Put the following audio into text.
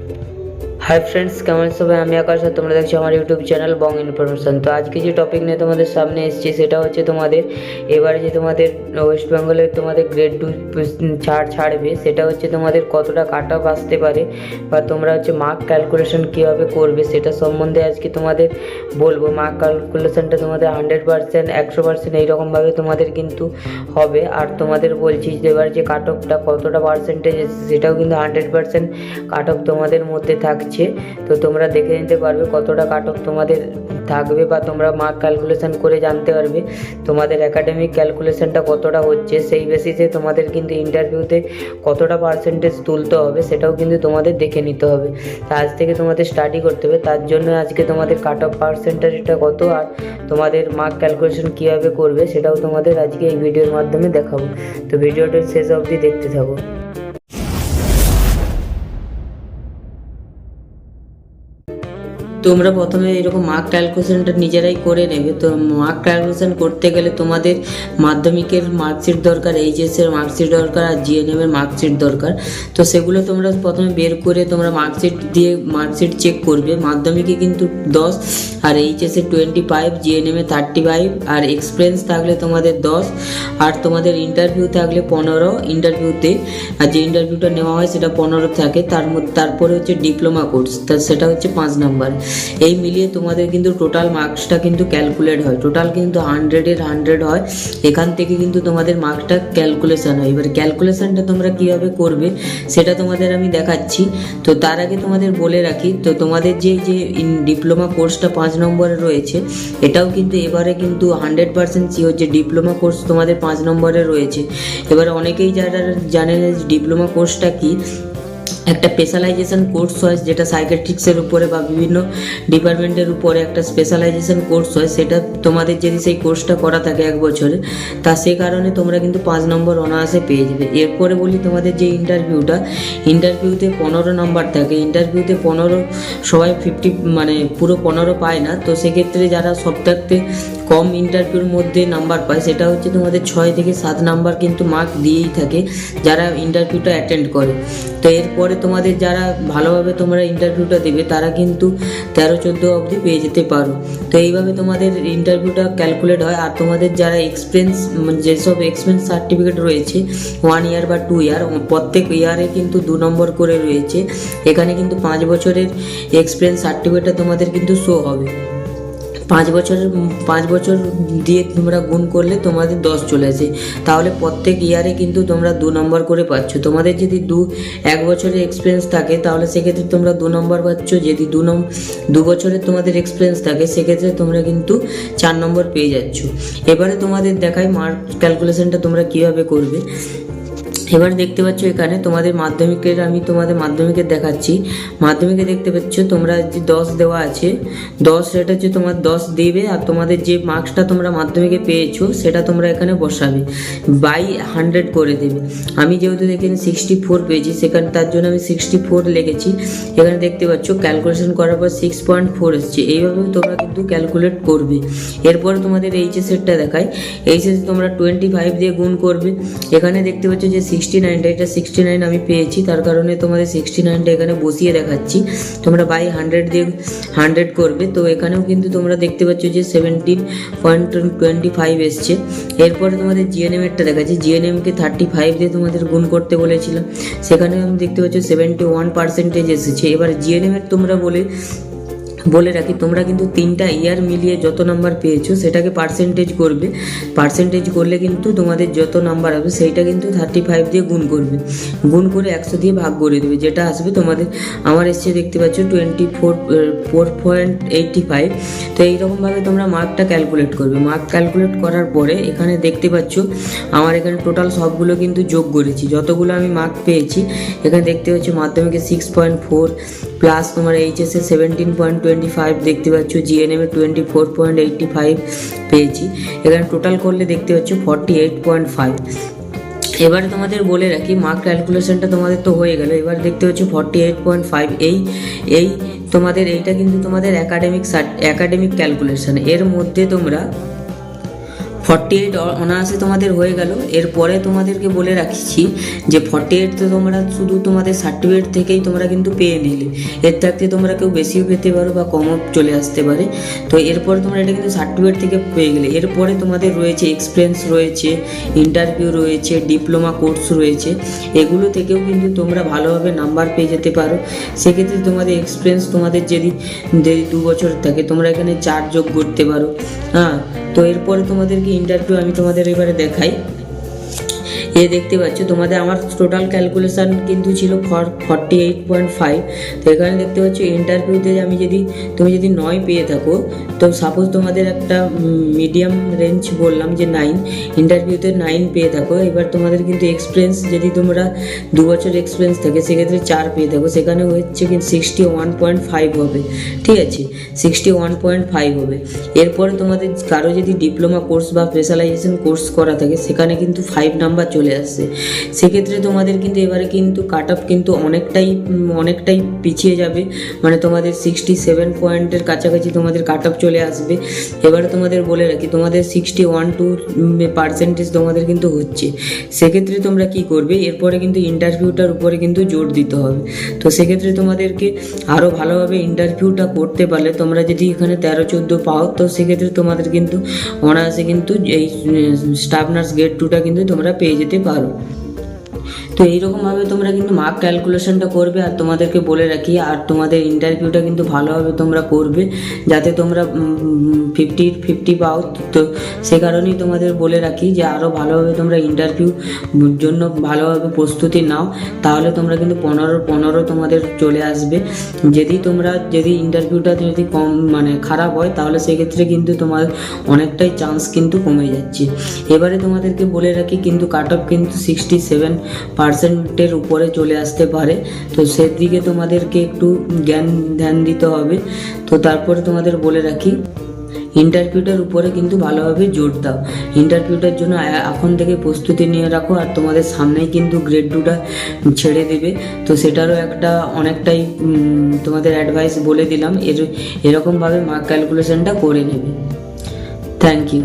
Hi friends, কেমন সবাই? আমি আকাশ আর তোমরা দেখছো আমার ইউটিউব চ্যানেল বং ইনফরমেশন। তো আজকে যে টপিক নিয়ে তোমাদের সামনে এসেছি সেটা হচ্ছে তোমাদের এবারে যে তোমাদের ওয়েস্ট বেঙ্গলের তোমাদের গ্রেড 2 ছাড়বে, সেটা হচ্ছে তোমাদের কতটা কাট অফ আসতে পারে বা তোমরা হচ্ছে মার্ক ক্যালকুলেশন কীভাবে করবে সেটা সম্বন্ধে আজকে তোমাদের বলবো। মার্ক ক্যালকুলেশনটা তোমাদের 100%, 100% এইরকমভাবে তোমাদের কিন্তু হবে। আর তোমাদের বলছি যে এবার যে কাট অফটা কতটা পার্সেন্টেজ সেটাও কিন্তু 100% কাট অফ তোমাদের মধ্যে থাকছে। তো তোমরা দেখে নিতে পারবে কতটা কাট অফ তোমাদের থাকবে বা তোমরা মার্ক ক্যালকুলেশন করে জানতে পারবে তোমাদের একাডেমিক ক্যালকুলেশনটা কতটা হচ্ছে। সেই বেসিসে তোমাদের কিন্তু ইন্টারভিউতে কতটা পার্সেন্টেজ তুলতে হবে সেটাও কিন্তু তোমাদের দেখে নিতে হবে। তা আজ থেকে তোমাদের স্টাডি করতে হবে। তার জন্য আজকে তোমাদের কাট অফ পার্সেন্টেজটা কত আর তোমাদের মার্ক ক্যালকুলেশন কীভাবে করবে সেটাও তোমাদের আজকে এই ভিডিওর মাধ্যমে দেখাবো। তো ভিডিওটা শেষ অবধি দেখতে থাকো। তোমরা প্রথমে এরকম মার্ক ক্যালকুলেশনটা নিজেরাই করে নেবে। তো মার্ক ক্যালকুলেশন করতে গেলে তোমাদের মাধ্যমিকের মার্কশিট দরকার, এইচএসের মার্কশিট দরকার আর জিএনএমের মার্কশিট দরকার। তো সেগুলো তোমরা প্রথমে বের করে তোমরা মার্কশিট দিয়ে মার্কশিট চেক করবে। মাধ্যমিকে কিন্তু 10 আর এইচএসে 25, জিএনএমে 35 আর এক্সপিরিয়েন্স থাকলে তোমাদের 10 আর তোমাদের ইন্টারভিউ থাকলে 15 ইন্টারভিউতে। আর যে ইন্টারভিউটা নেওয়া হয় সেটা 15 থাকে। তারপরে হচ্ছে ডিপ্লোমা কোর্স, সেটা হচ্ছে 5 নাম্বার। এই মিলিয়ে তোমাদের কিন্তু টোটাল মার্কসটা কিন্তু ক্যালকুলেট হয়। টোটাল কিন্তু 100-এর 100 হয়। এখান থেকে কিন্তু তোমাদের মার্কসটা ক্যালকুলেশন হয়। এবার ক্যালকুলেশনটা তোমরা কিভাবে করবে সেটা তোমাদের আমি দেখাচ্ছি। তো তার আগে তোমাদের বলে রাখি, তো তোমাদের যে ডিপ্লোমা কোর্সটা 5 নম্বরে রয়েছে, এটাও কিন্তু এবারে কিন্তু 100% শিওর যে ডিপ্লোমা কোর্স তোমাদের 5 নম্বরে রয়েছে। এবার অনেকেই যারা জানেন ডিপ্লোমা কোর্সটা কি, একটা স্পেশালাইজেশন কোর্স হয় যেটা সাইকিয়াট্রিক্সের উপরে বা বিভিন্ন ডিপার্টমেন্টের উপরে একটা স্পেশালাইজেশন কোর্স হয়। সেটা তোমাদের যদি সেই কোর্সটা করা থাকে 1 বছরে, তা সে কারণে তোমরা কিন্তু 5 নম্বর অনায়াসে পেয়ে যাবে। এরপরে বলি তোমাদের যে ইন্টারভিউতে 15 নম্বর থাকে। ইন্টারভিউতে 15 সবাই 50 মানে পুরো 15 পায় না। তো সেক্ষেত্রে যারা সব থাকতে কম ইন্টারভিউর মধ্যে নাম্বার পায় সেটা হচ্ছে তোমাদের 6 থেকে 7 নাম্বার কিন্তু মার্ক দিয়েই থাকে যারা ইন্টারভিউটা অ্যাটেন্ড করে। তো এরপরে তোমাদের যারা ভালোভাবে তোমরা ইন্টারভিউটা দেবে তারা কিন্তু 13-14 অবধি পেয়ে যেতে পারো। তো এইভাবে তোমাদের ইন্টারভিউটা ক্যালকুলেট হয়। আর তোমাদের যারা এক্সপিরিয়েন্স, যেসব এক্সপিরিয়েন্স সার্টিফিকেট রয়েছে 1 ইয়ার বা 2 ইয়ার, প্রত্যেক ইয়ারে কিন্তু 2 নম্বর করে রয়েছে। এখানে কিন্তু 5 বছরের এক্সপিরিয়েন্স সার্টিফিকেটটা তোমাদের কিন্তু শো হবে। 5 বছর দিয়ে তোমরা গুণ করলে তোমাদের 10 চলে আসে। তাহলে প্রত্যেক ইয়ারে কিন্তু তোমরা 2 নম্বর করে পাচ্ছ। তোমাদের যদি 1 বছরের এক্সপিরিয়েন্স থাকে তাহলে সেক্ষেত্রে তোমরা 2 নম্বর পাচ্ছ। যদি 2 বছরের তোমাদের এক্সপিরিয়েন্স থাকে সেক্ষেত্রে তোমরা কিন্তু 4 নম্বর পেয়ে যাচ্ছ। এবারে তোমাদের দেখাই মার্ক ক্যালকুলেশনটা তোমরা কীভাবে করবে। এবার দেখতে পাচ্ছ এখানে তোমাদের আমি তোমাদের মাধ্যমিকের দেখাচ্ছি। মাধ্যমিকে দেখতে পাচ্ছ তোমরা যে 10 দেওয়া আছে, 10 সেটা হচ্ছে তোমার 10 দেবে আর তোমাদের যে মার্কসটা তোমরা মাধ্যমিকে পেয়েছো সেটা তোমরা এখানে বসাবে, বাই 100 করে দেবে। আমি যেহেতু এখানে 64 পেয়েছি সেখানে তার জন্য আমি 64 লিখেছি। এখানে দেখতে পাচ্ছ ক্যালকুলেশন করার পর 6.4 এসছে। এইভাবেও তোমরা কিন্তু ক্যালকুলেট করবে। এরপরে তোমাদের এইচএসেরটা দেখায়। এইচএস তোমরা 25 দিয়ে গুণ করবে। এখানে দেখতে পাচ্ছ যে 69টা, এটা 69 আমি পেয়েছি, তার কারণে তোমাদের 69টা এখানে বসিয়ে দেখাচ্ছি। তোমরা বাই 100 দিয়ে 100 করবে। তো এখানেও কিন্তু তোমরা দেখতে পাচ্ছ যে 17.25 এসছে। এরপরে তোমাদের জিএনএমেরটা দেখাচ্ছি। জিএনএমকে 35 দিয়ে তোমাদের গুণ করতে বলেছিলাম, সেখানে আমি দেখতে পাচ্ছ 71% এসেছে। এবার জিএনএমের তোমরা বলে রাখি, তোমরা কিন্তু 3টা ইয়ার মিলিয়ে যত নাম্বার পেয়েছো সেটাকে পার্সেন্টেজ করবে। পার্সেন্টেজ করলে কিন্তু তোমাদের যত নাম্বার হবে সেইটা কিন্তু 35 দিয়ে গুণ করবে। গুণ করে 100 দিয়ে ভাগ করে দেবে, যেটা আসবে তোমাদের। আমার এসছে দেখতে পাচ্ছ 24.85। তো এইরকমভাবে তোমরা মার্কটা ক্যালকুলেট করবে। মার্ক ক্যালকুলেট করার পরে এখানে দেখতে পাচ্ছ আমার এখানে টোটাল সবগুলো কিন্তু যোগ করেছি, যতগুলো আমি মার্ক পেয়েছি। এখানে দেখতে পাচ্ছ মাধ্যমিকে 6.4 প্লাস তোমার এইচএসে 17.25 দেখতে পাচ্ছ, জিএনএমে 24.85 পেয়েছি। এখানে টোটাল করলে দেখতে পাচ্ছ 48.5। এবারে তোমাদের বলে রাখি মার্ক ক্যালকুলেশনটা তোমাদের তো হয়ে গেল। এবার দেখতে পাচ্ছ 48.5। এই তোমাদের এইটা কিন্তু তোমাদের একাডেমিক ক্যালকুলেশন। এর মধ্যে তোমরা 48 অনায়াসে তোমাদের হয়ে গেল। এরপরে তোমাদেরকে বলে রাখছি যে 48 তো তোমরা শুধু তোমাদের সার্টিফিকেট থেকেই তোমরা কিন্তু পেয়ে নিলে, এর থাকতে তোমরা কেউ বেশিও পেতে পারো বা কমও চলে আসতে পারে। তো এরপরে তোমরা এটা কিন্তু সার্টিফিকেট থেকে পেয়ে গেলে। এরপরে তোমাদের রয়েছে এক্সপিরিয়েন্স রয়েছে, ইন্টারভিউ রয়েছে, ডিপ্লোমা কোর্স রয়েছে, এগুলো থেকেও কিন্তু তোমরা ভালোভাবে নাম্বার পেয়ে যেতে পারো। সেক্ষেত্রে তোমাদের এক্সপিরিয়েন্স তোমাদের যদি 2 বছর থাকে তোমরা এখানে 4 যোগ করতে পারো। হ্যাঁ, তো এরপরে তোমাদেরকে ইন্টারভিউ আমি তোমাদের এবারে দেখাই। দেখতে পাচ্ছ তোমাদের আমার টোটাল ক্যালকুলেশান কিন্তু ছিল 48.5। তো এখানে দেখতে পাচ্ছ ইন্টারভিউতে তুমি যদি 9 পেয়ে থাকো, তো সাপোজ তোমাদের একটা মিডিয়াম রেঞ্জ বললাম যে 9, ইন্টারভিউতে 9 পেয়ে থাকো। এবার তোমাদের কিন্তু এক্সপিরিয়েন্স যদি তোমরা 2 বছর এক্সপিরিয়েন্স থাকে সেক্ষেত্রে 4 পেয়ে থাকো, সেখানে হচ্ছে কিন্তু 61.5 হবে। ঠিক আছে, 61.5 হবে। এরপরে তোমাদের কারো যদি ডিপ্লোমা কোর্স বা স্পেশালাইজেশন কোর্স করা থাকে সেখানে কিন্তু 5 নাম্বার চলে আসছে। সেক্ষেত্রে তোমাদের কিন্তু এবারে কিন্তু কাট অফ কিন্তু অনেকটাই পিছিয়ে যাবে, মানে তোমাদের 67 পয়েন্টের কাছাকাছি তোমাদের কাট অফ চলে আসবে। এবারে তোমাদের বলে রাখি তোমাদের 61% তোমাদের কিন্তু হচ্ছে। সেক্ষেত্রে তোমরা কি করবে, এরপরে কিন্তু ইন্টারভিউটার উপরে কিন্তু জোর দিতে হবে। তো সেক্ষেত্রে তোমাদেরকে আরও ভালোভাবে ইন্টারভিউটা করতে পারলে তোমরা যদি এখানে 13-14 পাও, তো সেক্ষেত্রে তোমাদের কিন্তু অনায়াসে কিন্তু এই স্টাফ নার্স গ্রেড 2টা কিন্তু তোমরা পেয়ে যেতে পারো। তো এইরকমভাবে তোমরা কিন্তু মার্ক ক্যালকুলেশনটা করবে। আর তোমাদেরকে বলে রাখি, আর তোমাদের ইন্টারভিউটা কিন্তু ভালোভাবে তোমরা করবে যাতে তোমরা 50 পাও। তো সে কারণেই তোমাদের বলে রাখি যে আরও ভালোভাবে তোমরা ইন্টারভিউ জন্য ভালোভাবে প্রস্তুতি নাও, তাহলে তোমরা কিন্তু 15 তোমাদের চলে আসবে। যদি ইন্টারভিউটা যদি কম মানে খারাপ হয় তাহলে সেক্ষেত্রে কিন্তু তোমার অনেকটাই চান্স কিন্তু কমে যাচ্ছে। এবারে তোমাদেরকে বলে রাখি কিন্তু কাট অফ কিন্তু 67%-এর উপরে চলে আসতে পারে। তো সেদিকে তোমাদেরকে একটু ধ্যান দিতে হবে। তো তারপরে তোমাদের বলে রাখি ইন্টারভিউটার উপরে কিন্তু ভালোভাবে জোর দাও। ইন্টারভিউটার জন্য এখন থেকে প্রস্তুতি নিয়ে রাখো। আর তোমাদের সামনেই কিন্তু গ্রেড 2টা ছেড়ে দেবে, তো সেটারও অনেকটাই তোমাদের অ্যাডভাইস বলে দিলাম। এরকমভাবে মার্ক ক্যালকুলেশনটা করে নেবে। Thank you.